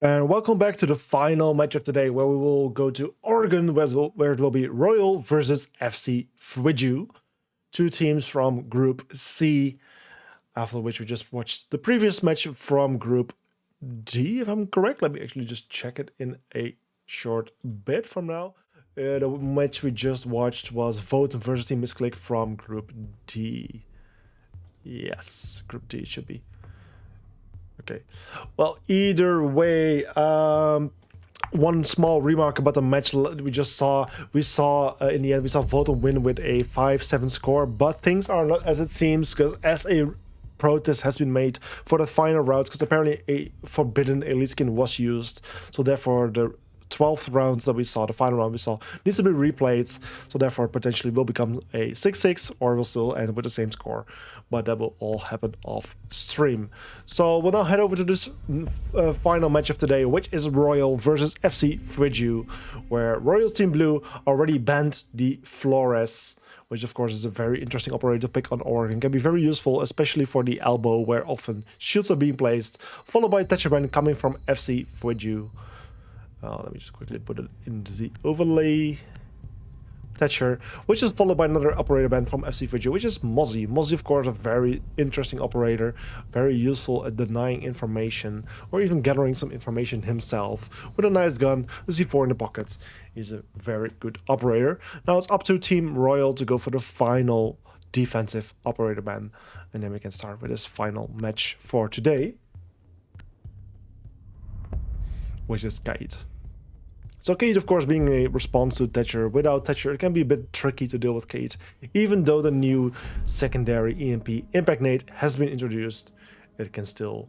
And welcome back to the final match of today, where we will go to Oregon, where it will be Royal versus FC Fwigidew, two teams from Group C, after which we just watched the previous match from Group D, if I'm correct. Let me actually just check it in a short bit from now. The match we just watched was vods versus Team Misclick from Group D. Yes, Group D should be. Okay, well, either way, one small remark about the match we just saw. We saw in the end, we saw vods win with a 5-7 score, but things are not as it seems, because as a protest has been made for the final rounds, because apparently a forbidden elite skin was used, so therefore the 12th rounds that we saw, the final round we saw, needs to be replayed, so therefore potentially will become a 6-6 or will still end with the same score, but that will all happen off stream. So we'll now head over to this final match of today, which is Royal versus FC Fwigidew, where Royal's Team Blue already banned the Flores, which of course is a very interesting operator to pick on Oregon. Can be very useful, especially for the elbow, where often shields are being placed, followed by a Thatcher ban coming from FC Fwigidew. Let me just quickly put it in the overlay. Thatcher, which is followed by another operator band from FC Fwigidew, which is Mozzie. Mozzie, of course, a very interesting operator, very useful at denying information or even gathering some information himself. With a nice gun, a C4 in the pocket, he's a very good operator. Now it's up to Team Royal to go for the final defensive operator band, and then we can start with this final match for today, which is Kaid. So Kaid, of course, being a response to Thatcher. Without Thatcher, it can be a bit tricky to deal with Kaid. Even though the new secondary EMP Impact Nade has been introduced, it can still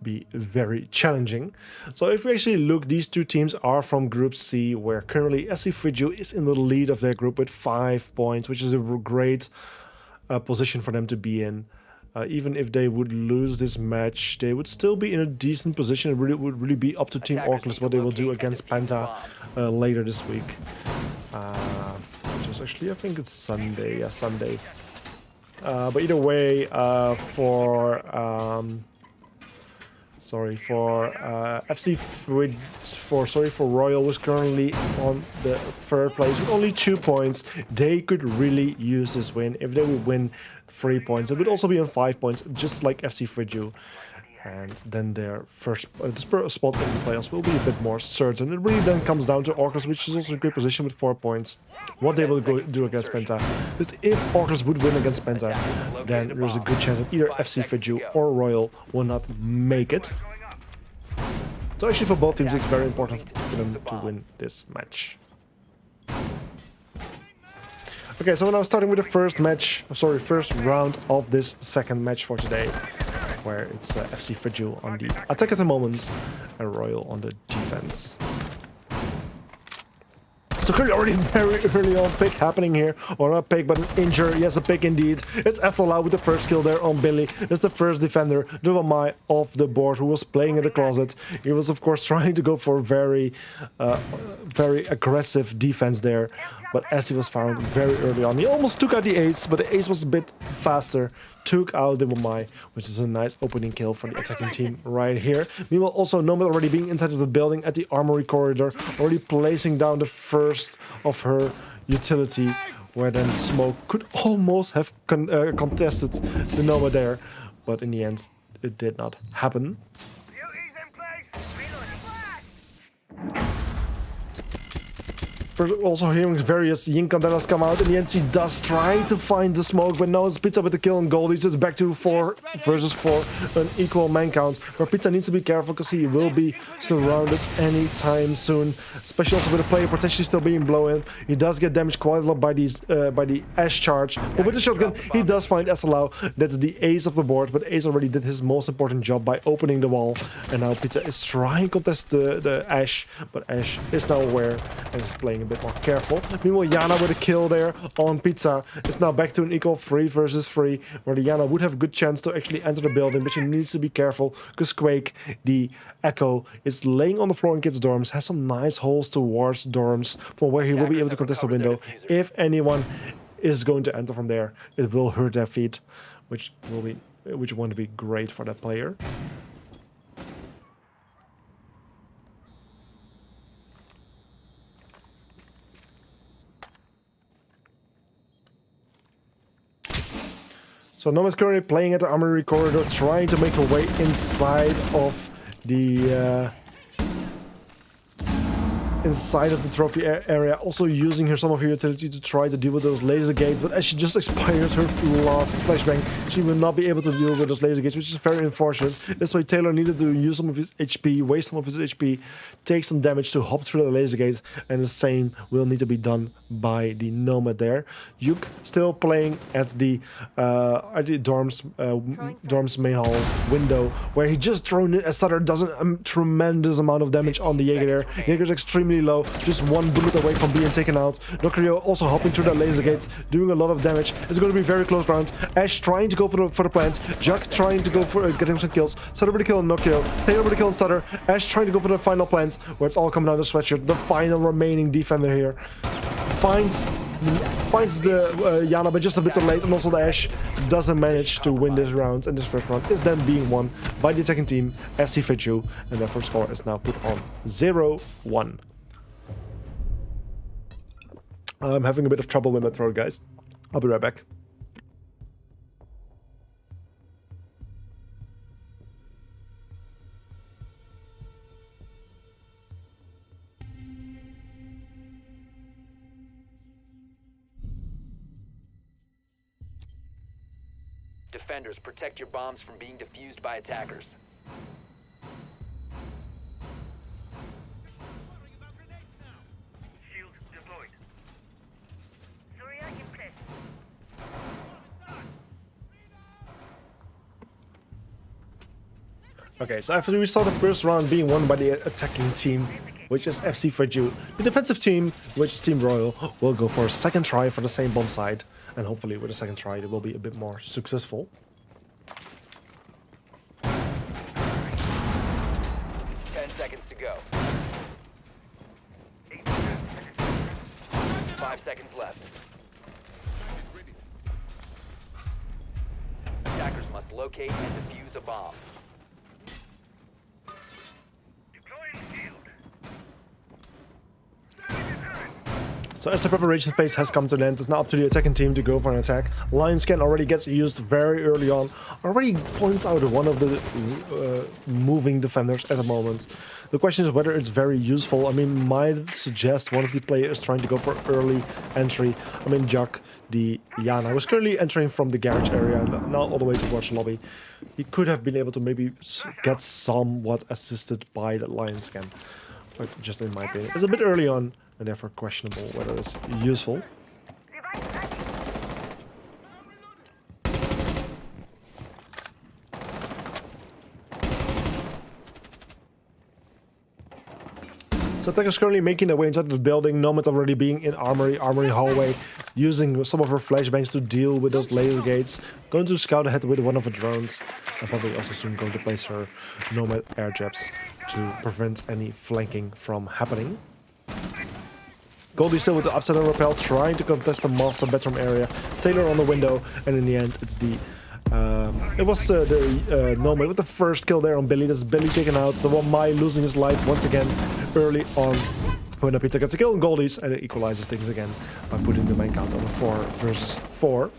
be very challenging. So if we actually look, these two teams are from Group C, where currently FC Fwigidew is in the lead of their group with 5 points, which is a great position for them to be in. Even if they would lose this match, they would still be in a decent position. It would really be up to Team Orclus what they will do against Penta later this week. Which is actually, I think it's Sunday. Yeah, Sunday. But either way, for Royal was currently on the third place with only 2 points. They could really use this win. If they would win 3 points, it would also be on 5 points, just like FC Fwigidew. And then their first spot in the playoffs will be a bit more certain. It really then comes down to Orclus, which is also in a great position with 4 points. What they will do against Penta is, if Orclus would win against Penta, then there's a good chance that either FC Fwigidew or Royal will not make it. So actually for both teams, it's very important for them to win this match. Okay, so we're now starting with the first round of this second match for today, where it's FC Fwigidew on the attack at the moment and Royal on the defense. So currently already very early on pick happening here, or not pick, but an injure. Yes, a pick indeed. It's Esala with the first kill there on Billy. It's the first defender, Duvamai, off the board, who was playing in the closet. He was, of course, trying to go for very aggressive defense there, but as he was found very early on, he almost took out the ace, but the ace was a bit faster. Took out Duvamai, which is a nice opening kill for the attacking team right here. Meanwhile, also Nomad already being inside of the building at the armory corridor, already placing down the first of her utility, where then Smoke could almost have contested the Nomad there, but in the end, it did not happen. Also hearing various Yinkandelas come out. In the end, she does try to find the Smoke, but no, it's Pizza with the kill on Gold. He's just back to 4 versus 4, an equal man count, where Pizza needs to be careful because he will be surrounded anytime soon, especially also with the player potentially still being blown. He does get damaged quite a lot by the Ash charge, but with the shotgun, he does find Esalau. That's the ace of the board, but Ace already did his most important job by opening the wall, and now Pizza is trying to contest the Ash, but Ash is now aware and is playing a bit more careful. Meanwhile, Yana with a kill there on Pizza. It's now back to an equal 3 versus 3, where the Yana would have a good chance to actually enter the building, but she needs to be careful because Quake, the Echo, is laying on the floor in kids' dorms, has some nice holes towards dorms from where he will be able to contest the window. If anyone is going to enter from there, it will hurt their feet, which won't be great for that player. So Nomad's currently playing at the armory corridor, trying to make her way inside of the trophy area, also using some of her utility to try to deal with those laser gates, but as she just expired her last flashbang, she will not be able to deal with those laser gates, which is very unfortunate. That's why Taylor needed to use some of his HP, waste some of his HP, take some damage to hop through the laser gate, and the same will need to be done by the Nomad there. Yuk still playing at the dorms main hall window, where he just thrown in a stutter, does a tremendous amount of damage on the Jaeger there. Jaeger's extremely low, just one bullet away from being taken out. Nokia also hopping through the laser gates, doing a lot of damage. It's going to be very close round. Ash trying to go for the plants. Jack trying to go for getting some kills. Sutter with the kill on Nokia. Taylor with the kill on Sutter. Ash trying to go for the final plants, where it's all coming down to Sweatshirt, the final remaining defender here. Finds the Yana, but just a bit too late, and also the Ash doesn't manage to win this round, and this first round is then being won by the attacking team, FC Fwigidew, and their first score is now put on 0-1. I'm having a bit of trouble with my throat, guys. I'll be right back. Defenders, protect your bombs from being defused by attackers. Shield deployed. Surya impressed. Okay, so after we saw the first round being won by the attacking team, which is FC Fwigidew, the defensive team, which is Team Royal, will go for a second try for the same bomb side, and hopefully with a second try it will be a bit more successful. 10 seconds to go. 5 seconds left. Attackers must locate and defuse a bomb. So as the preparation phase has come to an end, it's now up to the attacking team to go for an attack. Lion Scan already gets used very early on, already points out one of the moving defenders at the moment. The question is whether it's very useful. I mean, might suggest one of the players trying to go for early entry. I mean, Jack, the Yana, was currently entering from the garage area, now all the way towards lobby. He could have been able to maybe get somewhat assisted by the Lion Scan, but just in my opinion, it's a bit early on, and therefore questionable whether it's useful. So attackers currently making their way inside the building. Nomad's already being in armory hallway, using some of her flashbangs to deal with those laser gates. Going to scout ahead with one of her drones, and probably also soon going to place her Nomad air jabs to prevent any flanking from happening. Goldie still with the upside down rappel, trying to contest the master bedroom area. Taylor on the window, and in the end, it's the Nomad with the first kill there on Billy. That's Billy taken out. The one Mai losing his life once again early on. When the Peter gets a kill on Goldie's, and it equalizes things again by putting the main count on a 4 versus 4.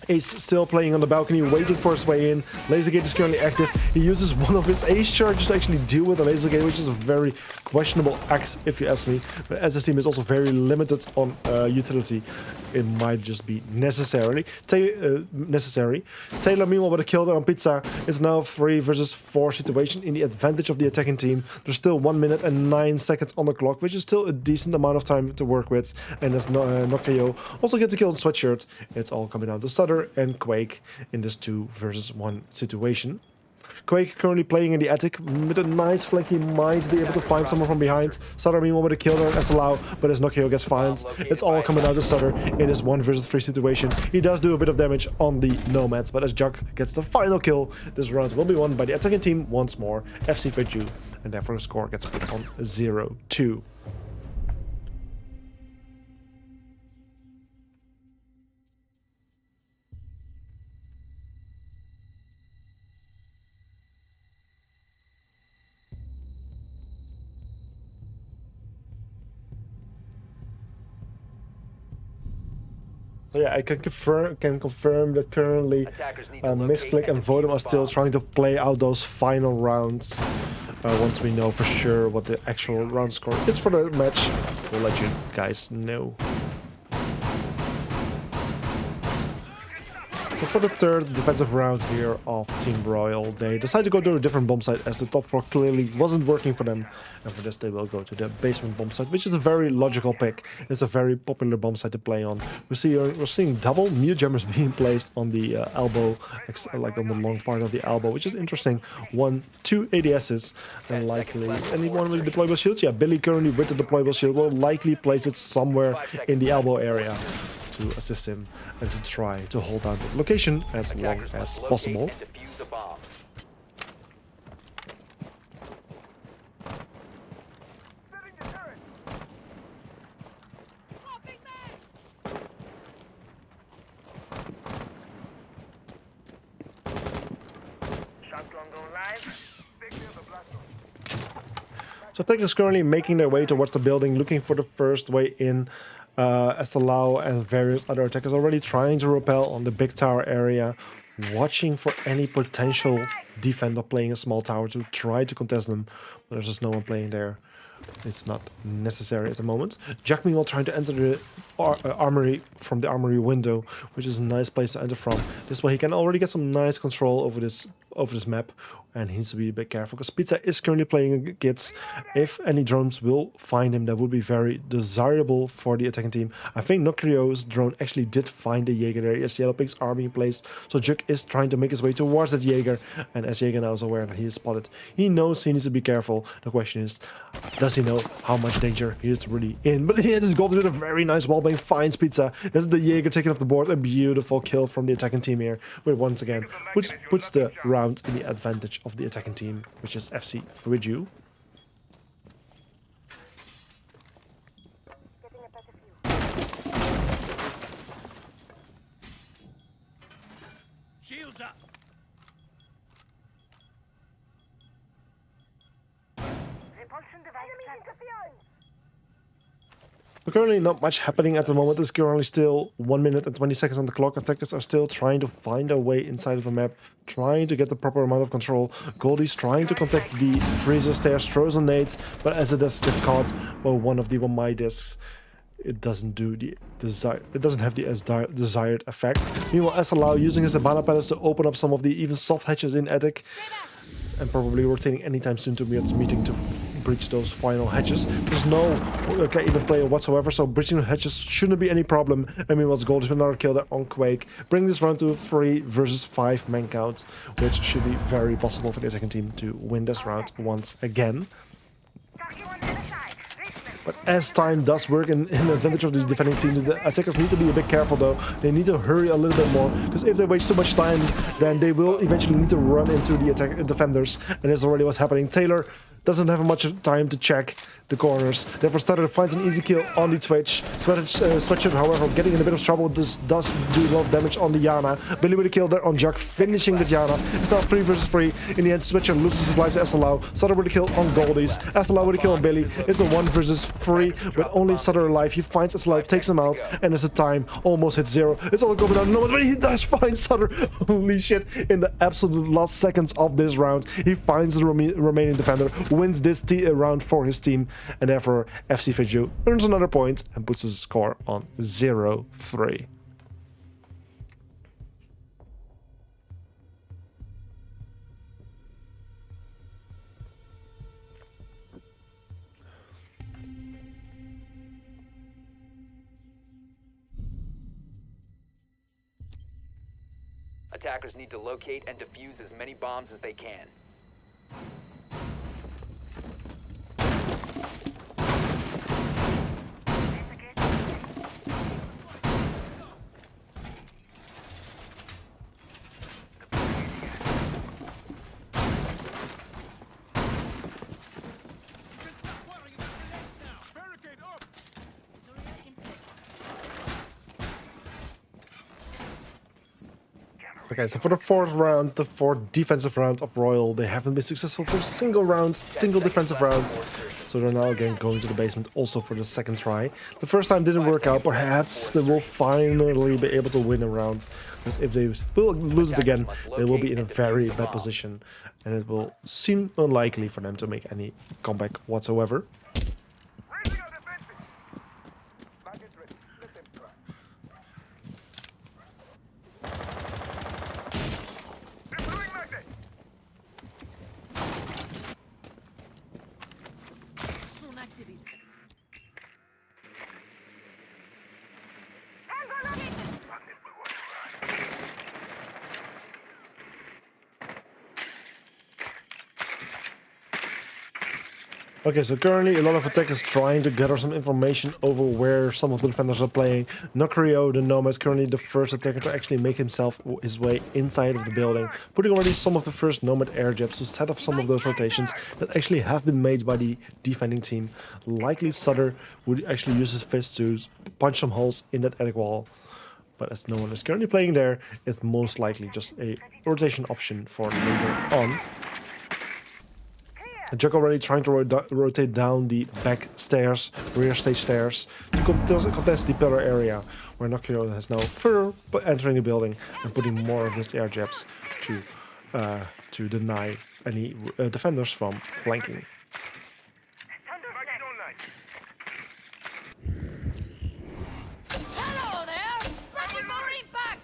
Ace still playing on the balcony, waiting for his way in. Laser gate is currently active. He uses one of his ace charges to actually deal with the laser gate, which is a very questionable act, if you ask me. But as this team is also very limited on utility, it might just be necessary. Taylor, meanwhile, with a kill there on Pizza, is now 3 versus 4 situation in the advantage of the attacking team. There's still 1 minute and 9 seconds on the clock, which is still a decent amount of time to work with. And as Nokia also gets a kill on Sweatshirt, it's all coming down to Sutter and Quake in this 2 versus 1 situation. Quake currently playing in the attic with a nice flank. He might be able to find someone from behind. Sutter meanwhile with a kill there on SLAU, but as Nokia gets found, it's all coming down to Sutter in this 1 versus 3 situation. He does do a bit of damage on the Nomads, but as Jack gets the final kill, this round will be won by the attacking team once more, FC Fwigidew, and therefore the score gets put on 0-2. So yeah, I can confirm that currently Attackers need to locate Misclick and and Vodem are defuse still bombs. trying to play out those final rounds. Once we know for sure what the actual round score is for the match, we'll let you guys know. So for the third defensive round here of Team Royal, they decide to go to a different bomb site as the top floor clearly wasn't working for them. And for this they will go to the basement bomb site, which is a very logical pick. It's a very popular bomb site to play on. We're seeing double mute jammers being placed on the elbow, like on the long part of the elbow, which is interesting. 2 ADSs, and likely anyone with deployable shields. Yeah, Billy currently with the deployable shield will likely place it somewhere in the elbow area to assist him and to try to hold down the location as long Attackers as must locate possible. and defuse the bomb. Shotgun going live. So attackers currently making their way towards the building, looking for the first way in. Estalau and various other attackers already trying to repel on the big tower area, watching for any potential defender playing a small tower to try to contest them. But there's just no one playing there. It's not necessary at the moment. Jack meanwhile trying to enter the armory from the armory window, which is a nice place to enter from. This way he can already get some nice control over this map, and he needs to be a bit careful because Pizza is currently playing Gits. If any drones will find him, that would be very desirable for the attacking team. I think Nokrio's drone actually did find the Jaeger there as Yellow Pigs are being placed. So Juk is trying to make his way towards that Jaeger, and as Jaeger now is aware that he is spotted, he knows he needs to be careful. The question is, does he know how much danger he is really in? But in the end, his goal with a very nice wallbang finds Pizza. That's the Jaeger taken off the board. A beautiful kill from the attacking team here, but once again puts the round in the advantage of the attacking team, which is FC Fwigidew. Shields up. Repulsion device interference. So currently not much happening at the moment. There's currently still 1 minute and 20 seconds on the clock. Attackers are still trying to find their way inside of the map, trying to get the proper amount of control. Goldie's trying to contact the freezer stairs, throws a nade, but as it does get caught by one of the my discs, it doesn't do the desired. It doesn't have the desired effect. Meanwhile, Esalau using his Habana pellets to open up some of the even soft hatches in attic, and probably rotating anytime soon to be at this meeting to breach those final hatches. There's no even player whatsoever, so breaching the hatches shouldn't be any problem. I mean, what's gold is another kill there on Quake. Bring this round to a 3 versus 5 man count, which should be very possible for the attacking team to win this round once again. Talking on the other side. Basement. But as time does work in the advantage of the defending team, the attackers need to be a bit careful though. They need to hurry a little bit more, because if they waste too much time, then they will eventually need to run into the defenders, and that's already what's happening. Taylor doesn't have much time to check the corners. Therefore, Stutter finds an easy kill on the Twitch. Sweatshirt, however, getting in a bit of trouble. This does do a lot of damage on the Yana. Billy with a kill there on Jack, finishing the Yana. It's now 3 versus 3. In the end, Sweatshirt loses his life to Esalau. Sutter with a kill on Goldies. Esalau with a kill on Billy. It's a 1 versus 3 with only Sutter alive. He finds Esalau, takes him out, and as the time almost hits 0, it's all going down. No, but he does find Sutter. Holy shit! In the absolute last seconds of this round, he finds the remaining defender, wins this round for his team, and therefore FC Fwigidew earns another point and puts his score on 0-3. Attackers need to locate and defuse as many bombs as they can. Okay, so for the fourth round, the fourth defensive round of Royal, they haven't been successful for single defensive rounds. So they're now again going to the basement also for the second try. The first time didn't work out. Perhaps they will finally be able to win a round. Because if they will lose it again, they will be in a very bad position. And it will seem unlikely for them to make any comeback whatsoever. Raising our defenses. Back is ready. Let them try. Deploying magnet. Soon activated. Tango located. Magnet will want to run. Okay, so currently a lot of attackers trying to gather some information over where some of the defenders are playing. Nokrio, the Nomad, is currently the first attacker to actually make his way inside of the building, putting already some of the first Nomad air jabs to set up some of those rotations that actually have been made by the defending team. Likely Sutter would actually use his fist to punch some holes in that attic wall. But as no one is currently playing there, it's most likely just a rotation option for later on. And Jack already trying to rotate down the back stairs, rear stage stairs, to contest the pillar area, where Nokio has now further entering the building and putting more of his air jabs to deny any defenders from flanking. Magnet online. Hello there! Ready for impact!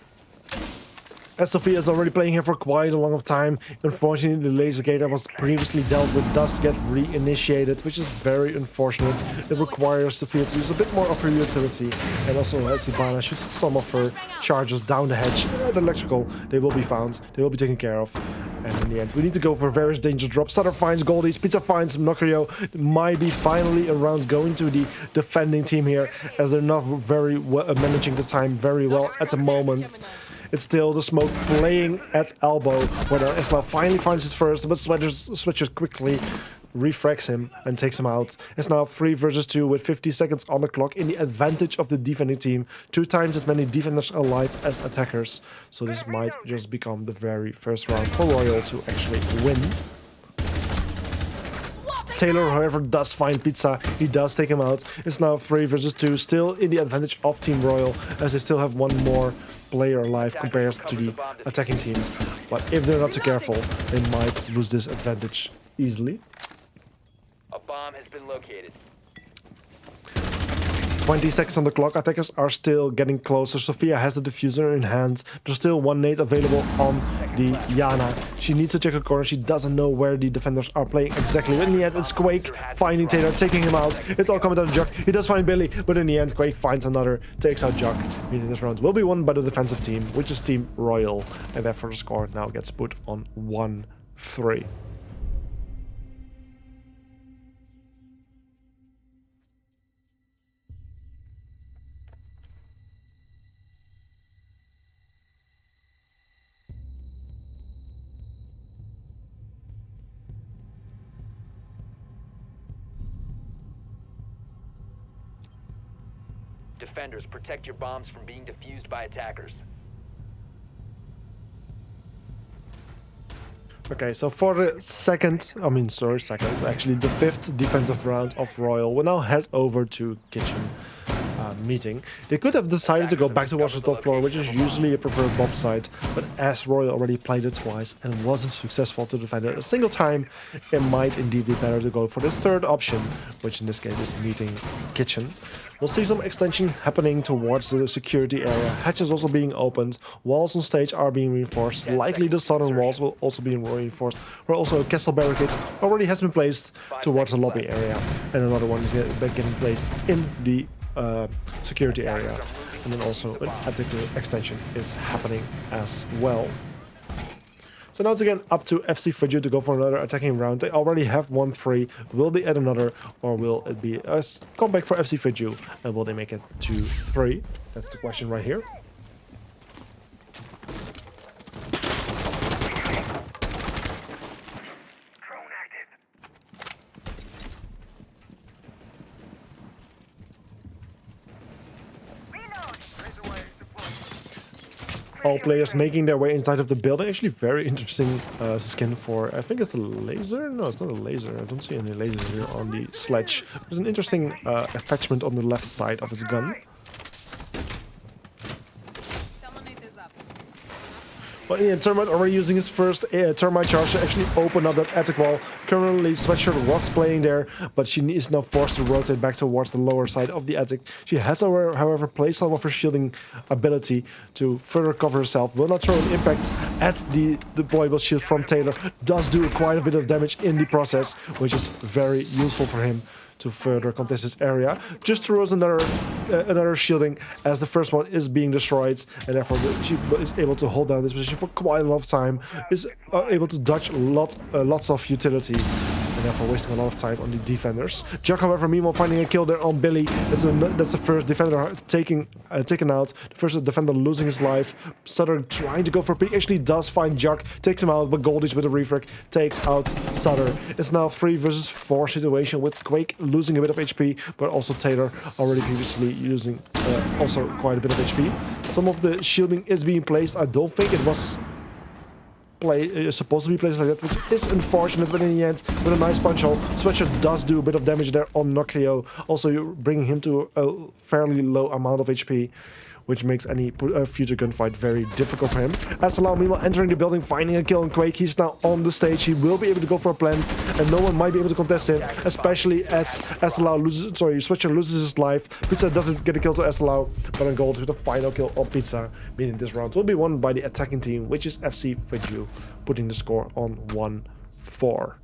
As Sophia is already playing here for quite a long time, unfortunately the laser gate that was previously dealt with does get reinitiated, which is very unfortunate. It requires Sophia to use a bit more of her utility, and also as Ivana shoots some of her charges down the hedge at electrical, they will be found, they will be taken care of. And in the end, we need to go for various danger drops. Sutter finds Goldies, Pizza finds Nokrio, might be finally around going to the defending team here, as they're not very well managing the time very well at the moment. It's still the smoke playing at elbow, where Isla finally finds his first, but switches quickly, refracts him and takes him out. It's now 3 versus 2 with 50 seconds on the clock in the advantage of the defending team. 2 times as many defenders alive as attackers. So this might just become the very first round for Royal to actually win. Taylor, however, does find Pizza. He does take him out. It's now 3 versus 2, still in the advantage of Team Royal, as they still have one more player alive compared to the attacking team. But if they're not too careful, they might lose this advantage easily. A bomb has been located. 20 seconds on the clock. Attackers are still getting closer. Sophia has the diffuser in hand. There's still one nade available on the Yana. She needs to check her corner. She doesn't know where the defenders are playing exactly. In the end, it's Quake finding Taylor, taking him out. It's all coming down to Jock. He does find Billy, but in the end, Quake finds another, takes out Jock. Meaning this round will be won by the defensive team, which is Team Royal. And therefore the score now gets put on 1-3. Defenders, protect your bombs from being defused by attackers. Okay, so for the actually the 5th defensive round of Royal, we'll now head over to Kitchen meeting. They could have decided to go back towards the top floor, which is usually a preferred bomb site, but as Royal already played it twice and wasn't successful to defend it a single time, it might indeed be better to go for this 3rd option, which in this case is meeting Kitchen. We'll see some extension happening towards the security area. Hatches also being opened. Walls on stage are being reinforced. Likely the southern walls will also be reinforced. Where also a castle barricade already has been placed towards the lobby area. And another one is getting placed in the security area. And then also an attic extension is happening as well. So now it's again up to FC Fwigidew to go for another attacking round. They already have 1-3. Will they add another, or will it be a comeback for FC Fwigidew? And will they make it 2-3? That's the question right here. Drone active. Reload. Razor wire is deployed. all players making their way inside of the building. Actually, very interesting skin for, I think it's a laser? No, it's not a laser. I don't see any lasers here on the sledge. There's an interesting attachment on the left side of his gun. But yeah, Termite already using his first Termite charge to actually open up that attic wall. Currently, Sweatshirt was playing there, but she is now forced to rotate back towards the lower side of the attic. She has, however, placed some of her shielding ability to further cover herself. Will not throw an impact at the deployable shield from Taylor. Does do quite a bit of damage in the process, which is very useful for him to further contest this area. Just throws another shielding as the first one is being destroyed, and therefore she is able to hold down this position for quite a lot of time, is able to dodge lots of utility, and therefore wasting a lot of time on the defenders. Jack, however, meanwhile finding a kill there on Billy. That's the first defender taken out, the first defender losing his life. Sutter trying to go for a peek, actually does find Jack, takes him out, but Goldies with a refrag takes out Sutter. It's now 3 versus 4 situation with Quake losing a bit of HP, but also Taylor already previously using also quite a bit of HP. Some of the shielding is being placed. I don't think it was supposed to be placed like that, which is unfortunate, but in the end, with a nice punch hole, Sweatshirt does do a bit of damage there on Nokia. Also, you're bringing him to a fairly low amount of HP, which makes any future gunfight very difficult for him. SLR, meanwhile, entering the building, finding a kill on Quake. He's now on the stage. He will be able to go for a plant, and no one might be able to contest him, especially as Sweatshirt loses his life. Pizza doesn't get a kill to SLR, but on Gold with a final kill on Pizza, meaning this round will be won by the attacking team, which is FC Fwigidew, putting the score on 1-4.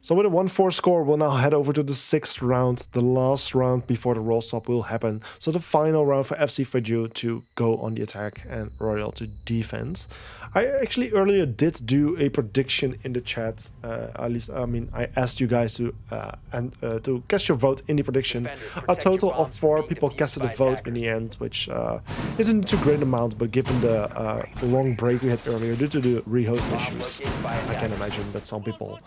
So with a 1-4 score, we'll now head over to the 6th round, the last round before the roll stop will happen. So the final round for FC Fwigidew to go on the attack and Royal to defense. I actually earlier did do a prediction in the chat. At least, I mean, I asked you guys to cast your vote in the prediction. A total of 4 people casted a vote in the end, which isn't too great amount, but given the long break we had earlier due to the rehost issues, I can imagine that some people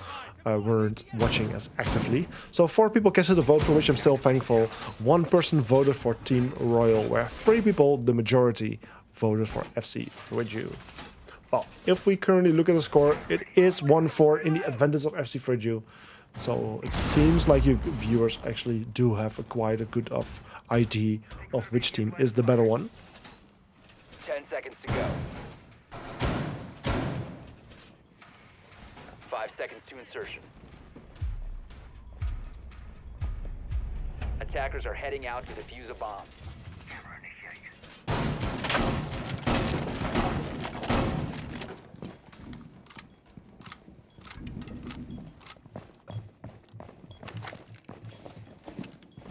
weren't watching as actively. So 4 people casted a vote, for which I'm still thankful. 1 person voted for Team Royal, where 3 people, the majority, voted for FC Fwigidew. Well, if we currently look at the score, it is 1-4 in the advantage of FC Fwigidew. So it seems like you viewers actually do have quite a good idea of which team is the better one. 10 seconds to go. 5 seconds to insertion. Attackers are heading out to defuse a bomb.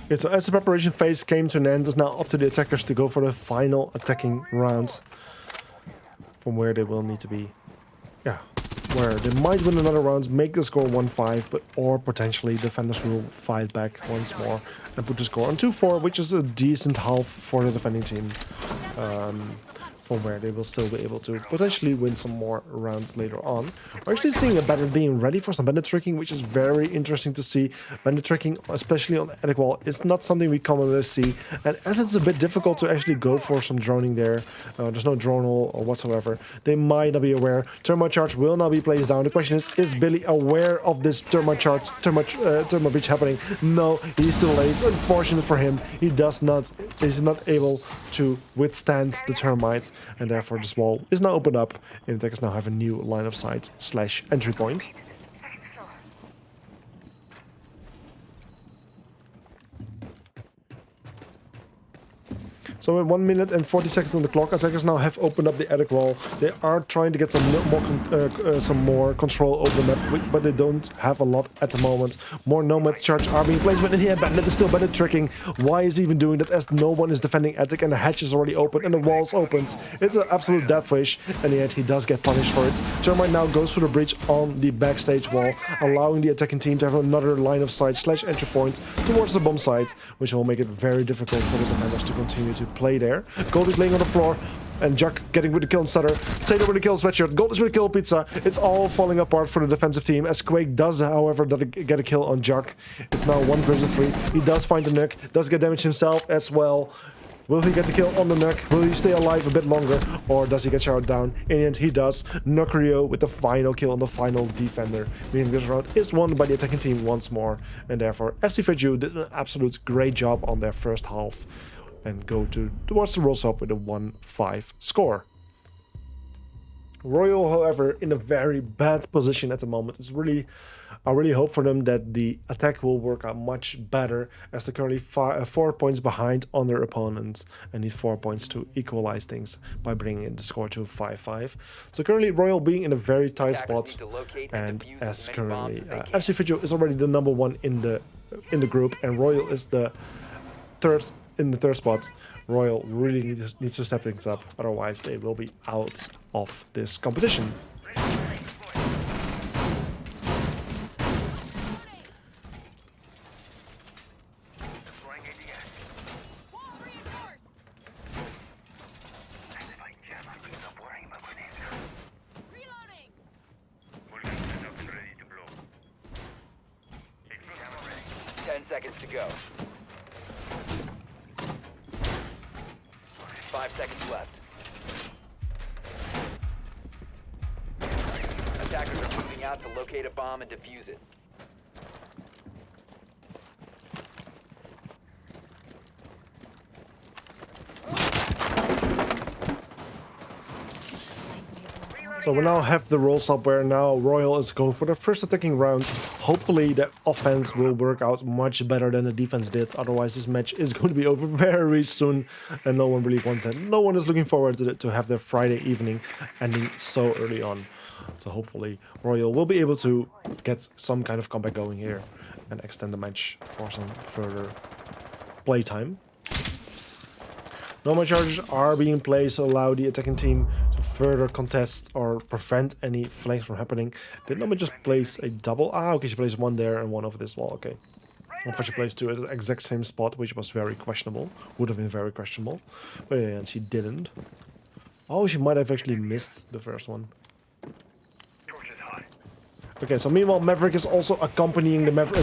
Okay, so as the preparation phase came to an end, it's now up to the attackers to go for the final attacking round, from where they will need to be. Yeah, where they might win another round, make the score 1-5, or potentially defenders will fight back once more and put the score on 2-4, which is a decent half for the defending team. From where they will still be able to potentially win some more rounds later on. We're actually seeing a bandit being ready for some bandit tricking, which is very interesting to see. Bandit tricking, especially on the attic wall, is not something we commonly see, and as it's a bit difficult to actually go for some droning there, there's no drone hole or whatsoever, they might not be aware. Termite charge will now be placed down. The question is Billy aware of this termite charge, termite breach happening? No, he's too late. It's unfortunate for him. He's not able to withstand the termites, and therefore this wall is now opened up, and attackers now have a new line of sight / entry point. So with 1 minute and 40 seconds on the clock, attackers now have opened up the attic wall. They are trying to get some more control over the map, but they don't have a lot at the moment. More nomads charge are being placed, but in the end, Bandit is still bandit tricking. Why is he even doing that, as no one is defending attic and the hatch is already open and the walls opens? It's an absolute death wish. In the end, he does get punished for it. Termite now goes for the breach on the backstage wall, allowing the attacking team to have another line of sight / entry point towards the bomb site, which will make it very difficult for the defenders to continue to play there. Gold is laying on the floor, and Jack getting with the kill on Sutter. Taylor with the kill on Sweatshirt. Gold is with the kill on Pizza. It's all falling apart for the defensive team, as Quake does, however, get a kill on Jack. It's now 1 versus 3. He does find the nuke, does get damage himself as well, Will he get the kill on the Nuk? Will he stay alive a bit longer? Or does he get shot down? In the end, he does. Nukrio with the final kill on the final defender. Meaning this round is won by the attacking team once more. And therefore, FC Fwigidew did an absolute great job on their first half. And go towards the rolls up with a 1-5 score. Royal, however, in a very bad position at the moment. I really hope for them that the attack will work out much better, as they're currently 4 points behind on their opponents and need 4 points to equalize things by bringing in the score to 5-5. So currently Royal being in a very tight spot, and as currently FC Fwigidew is already the #1 in the group, and Royal is the third spot. Royal really needs to step things up, otherwise they will be out of this competition. Deploying ADS. Wall reinforced. Identifying jammer. Stop worrying about grenades. Reloading. Mulligan set up and ready to blow. Jammer ready. 10 seconds to go. 5 seconds left. Attackers are moving out to locate a bomb and defuse it. So we now have the rolls up where now Royal is going for the first attacking round. Hopefully the offense will work out much better than the defense did. Otherwise this match is going to be over very soon. And no one really wants that. No one is looking forward to have their Friday evening ending so early on. So hopefully Royal will be able to get some kind of comeback going here. And extend the match for some further playtime. No more charges are being placed to allow the attacking team to further contest or prevent any flanks from happening. Did Nomad just place a double? Ah, okay, she placed one there and one over this wall, okay. Or she placed two at the exact same spot, which was very questionable. Would have been very questionable. But in the end, she didn't. Oh, she might have actually missed the first one. Torches high. Okay, so meanwhile, Maverick is also accompanying the Nomad.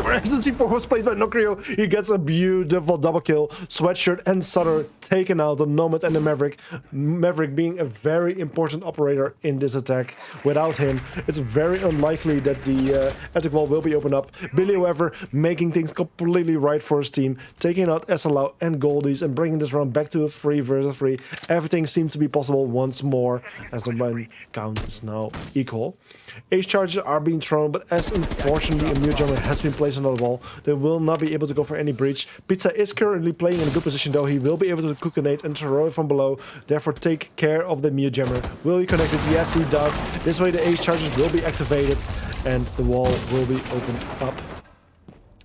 Where C4 was played by Nukrio. He gets a beautiful double kill. Sweatshirt and Sutter taken out, the Nomad and the Maverick. Maverick being a very important operator in this attack. Without him, it's very unlikely that the attic wall will be opened up. Billy, however, making things completely right for his team. Taking out SLO and Goldies and bringing this round back to a 3 versus 3. Everything seems to be possible once more, as the win count is now equal. Ace charges are being thrown, but as unfortunately a mute jammer has been placed on the wall, they will not be able to go for any breach. Pizza is currently playing in a good position though. He will be able to cook a nade and throw it from below. Therefore take care of the mute jammer. Will he connect it? Yes, he does. This way the ace charges will be activated and the wall will be opened up.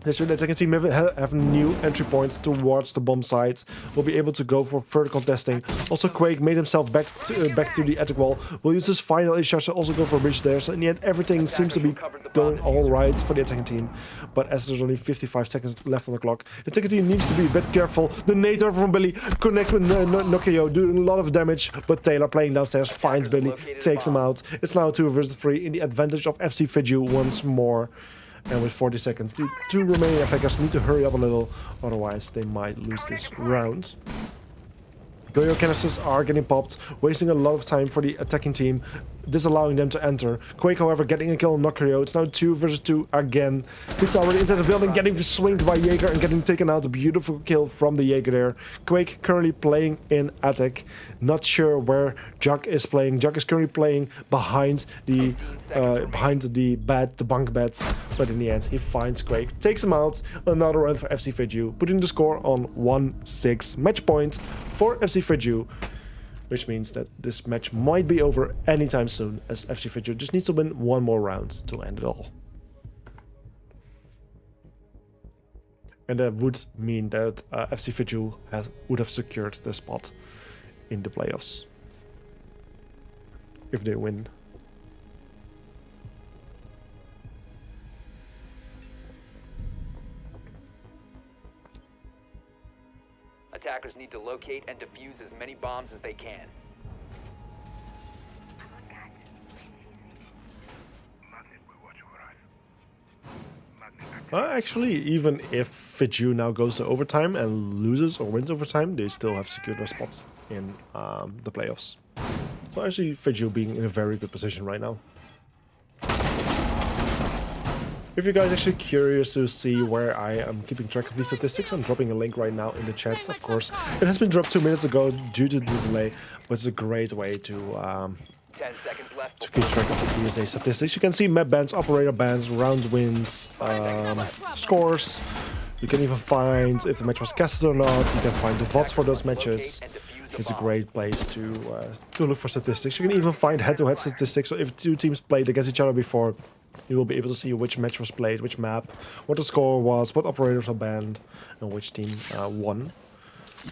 This way the attacking team have new entry points towards the bomb site. Will be able to go for further contesting. Also Quake made himself back to the attic wall. Will use his final ace charge to also go for a bridge there. So in the end everything seems to be going all right for the attacking team. But as there's only 55 seconds left on the clock, the attacking team needs to be a bit careful. The nade from Billy connects with Nukrio, doing a lot of damage. But Taylor playing downstairs finds Billy, takes him out. It's now 2 versus 3 in the advantage of FC Fwigidew once more. And with 40 seconds, the 2 remaining attackers need to hurry up a little, otherwise they might lose this round. Goyo canisters are getting popped, wasting a lot of time for the attacking team, disallowing them to enter. Quake, however, getting a kill on Nukrio. It's now 2 versus 2 again. Pizza already inside the building, getting swinged by Jaeger and getting taken out. A beautiful kill from the Jaeger there. Quake currently playing in attic. Not sure where Juck is playing. Juck is currently playing behind the bunk bed. But in the end, he finds Quake, takes him out. Another round for FC Fwigidew, putting the score on 1-6. Match point for FC Fwigidew, which means that this match might be over anytime soon, as FC Fwigidew just needs to win one more round to end it all. And that would mean that FC Fwigidew would have secured the spot in the playoffs if they win. Attackers need to locate and defuse as many bombs as they can. Magnet will watch over us. Magnet active. Actually, even if Fwigidew now goes to overtime and loses or wins overtime, they still have secured their spots in the playoffs. So actually, Fwigidew being in a very good position right now. If you guys are actually curious to see where I am keeping track of these statistics, I'm dropping a link right now in the chats, of course. It has been dropped 2 minutes ago due to the delay, but it's a great way to 10 seconds left. keep track of the ESA statistics. You can see map bans, operator bans, round wins, scores. You can even find if the match was casted or not. You can find the vods for those matches. It's a great place to look for statistics. You can even find head-to-head statistics. So if two teams played against each other before, you will be able to see which match was played, which map, what the score was, what operators are banned, and which team won.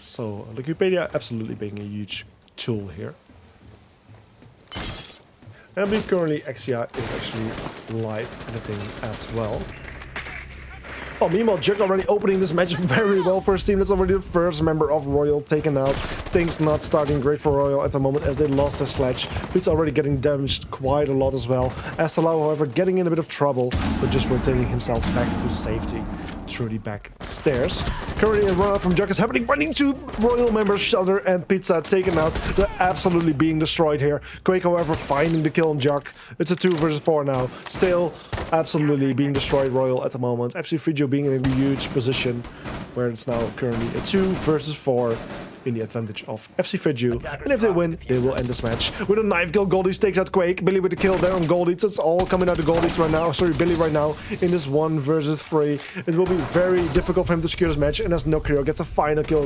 So Wikipedia absolutely being a huge tool here. And I believe currently Exia is actually live editing as well. Oh, meanwhile, Jug already opening this match very well for his team. That's already the first member of Royal taken out. Things not starting great for Royal at the moment as they lost their sledge. Pete's already getting damaged quite a lot as well. Astalau, however, getting in a bit of trouble, but just rotating himself back to safety through the back stairs. Currently a run out from Jug is happening, finding two Royal members, Shelter and Pizza, taken out. They're absolutely being destroyed here. Quake, however, finding the kill on Jug. It's a 2 versus 4 now. Still absolutely being destroyed Royal at the moment. FC Fwigidew being in a huge position where it's now currently a 2 versus 4 in the advantage of FC Fwigidew. And if they win, they will end this match with a knife kill. Goldies takes out Quake. Billy with the kill there on Goldies. It's all coming out of Goldies right now. Sorry, Billy right now in this 1 versus 3. It will be very difficult for him to secure this match. And as Nokrio gets a final kill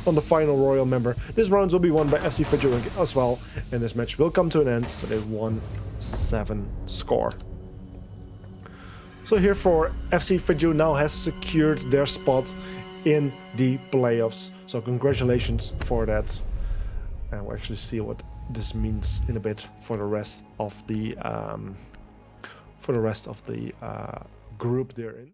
on the final Royal member. This round will be won by FC Fwigidew as well. And this match will come to an end with a 1-7 score. So here for FC Fwigidew now has secured their spot in the playoffs. So congratulations for that. And we'll actually see what this means in a bit for the rest of the group they're in.